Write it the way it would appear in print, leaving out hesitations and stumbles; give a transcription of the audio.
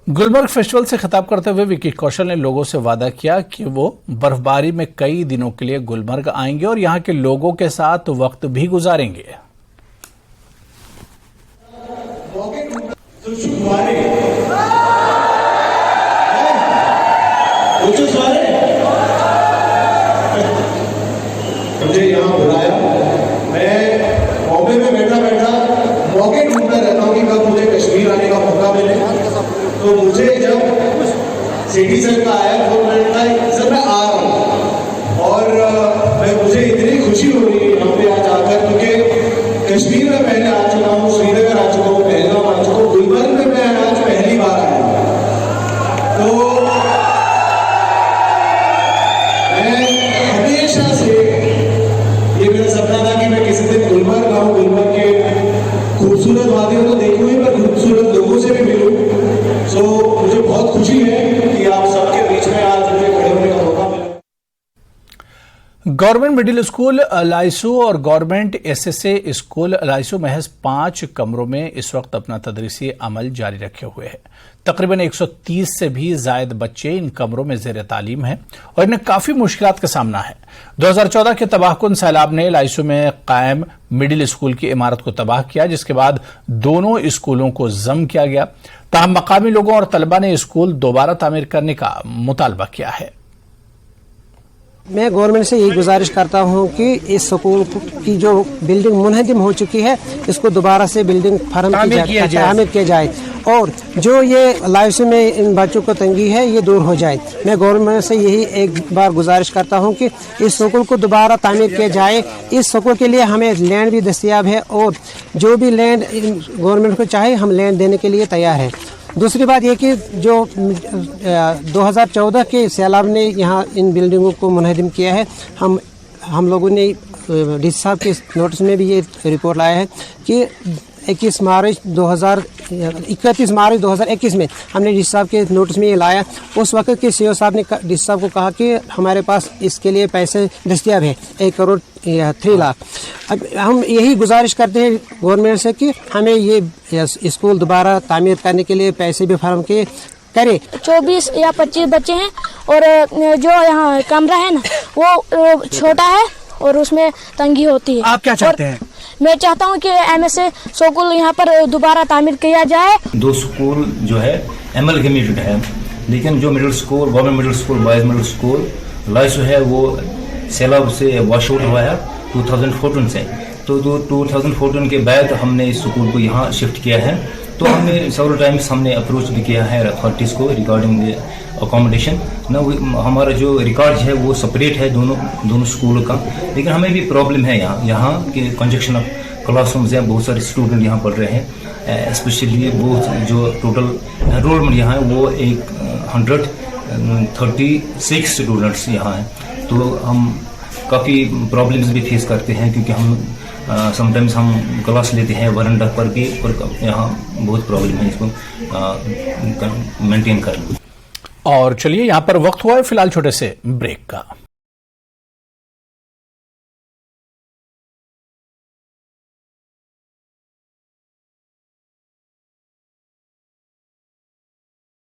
Gulmarg festival से खिताब करते हुए विकी कौशल ने लोगों से वादा किया कि वो बर्फबारी में कई दिनों के लिए गुलमर्ग आएंगे और यहां के लोगों के साथ वक्त भी गुजारेंगे। मुझे यहाँ बुलाया, मैं बॉम्बे में बैठा बैठा मौके ढूंढता रहता हूँ कि कब मुझे कश्मीर आने का मौका मिले। तो मुझे जब सिटी सर का आया तो मैंने कहा सर मैं आ रहा हूँ, और मुझे इतनी खुशी हो रही है यहाँ पे आज आकर, क्योंकि कश्मीर में पहले आ चुका हूँ, श्रीनगर आ चुका हूँ, पहलगाम आ चुका हूँ, गुलमर्ग में मैं आज पहली बार आया हूँ। तो मैं हमेशा से ये मेरा सपना था कि मैं किसी दिन गुलमर्ग आऊँ, गुलमर्ग के खूबसूरत वादियों को देखूँ ही, पर खूबसूरत लोगों से भी मिलूँ। तो मुझे बहुत खुशी है कि आप सबके बीच में आज मुझे खड़े होने का मौका मिला। गवर्नमेंट मिडिल स्कूल लाइसू और गवर्नमेंट एसएसए स्कूल लाइसू महज 5 कमरों में इस वक्त अपना तदरीसी अमल जारी रखे हुए है। तकरीबन 130 से भी ज्यादा बच्चे इन कमरों में जेर तालीम हैं और इन्हें काफी मुश्किलात का सामना है। 2014 के तबाहकुन सैलाब ने लाइसू में कायम मिडिल स्कूल की इमारत को तबाह किया, जिसके बाद दोनों स्कूलों को जम किया गया। ताहम मकामी लोगों और तलबा ने स्कूल दोबारा तामीर करने का मुतालबा किया है। मैं गवर्नमेंट से यही गुजारिश करता हूं कि इस स्कूल की जो बिल्डिंग मुनहदम हो चुकी है, इसको दोबारा से बिल्डिंग तामीर किया जाए और जो ये लाइफ में इन बच्चों को तंगी है ये दूर हो जाए। मैं गवर्नमेंट से यही एक बार गुजारिश करता हूं कि इस स्कूल को दोबारा तामीर किया जाए। इस स्कूल के लिए हमें लैंड भी दस्तियाब है और जो भी लैंड गवर्नमेंट को चाहे हम लैंड देने के लिए तैयार है। दूसरी बात यह कि जो 2014 के सैलाब ने यहाँ इन बिल्डिंगों को मुनहदम किया है, हम लोगों ने डी साहब के नोटिस में भी ये रिपोर्ट लाया है कि 31 मार्च 2021 में हमने डी साहब के नोटिस में ये लाया। उस वक्त के सीओ साहब ने डी साहब को कहा कि हमारे पास इसके लिए पैसे दस्तियाब है 1 करोड़ 3 लाख। अब हम यही गुजारिश करते हैं गवर्नमेंट से कि हमें ये स्कूल दोबारा तामीर करने के लिए पैसे भी फराहम करे। 24 या 25 बच्चे हैं और जो यहाँ कमरा है ना वो छोटा है और उसमें तंगी होती है। आप क्या चाहते हैं? मैं चाहता हूँ कि एमएसए स्कूल यहाँ पर दोबारा तामीर किया जाए। 2 स्कूल जो है एमलगेमेटेड है, लेकिन जो middle school government middle school boys middle school लाइसू है वो सैलाब से वॉश आउट हुआ है 2014 से। तो 2014 के बाद हमने इस स्कूल को यहाँ शिफ्ट किया है। तो हमने सेवरल टाइम्स हमने अप्रोच भी किया है अथॉरिटीज़ को रिगार्डिंग अकोमोडेशन ना। हमारा जो रिकॉर्ड है वो सेपरेट है दोनों स्कूलों का, लेकिन हमें भी प्रॉब्लम है यहाँ के कंजक्शन ऑफ क्लासरूम्स है। बहुत सारे स्टूडेंट यहाँ पढ़ रहे हैं, स्पेशली वो जो टोटल एनरोलमेंट यहाँ है वो 136 स्टूडेंट्स यहाँ हैं। तो हम काफ़ी प्रॉब्लम्स भी फेस करते हैं, क्योंकि हम समटाइम्स हम क्लास लेते हैं वरांडा पर भी, और यहाँ बहुत प्रॉब्लम है इसको मेंटेन करना। और चलिए यहाँ पर वक्त हुआ है फिलहाल छोटे से ब्रेक का।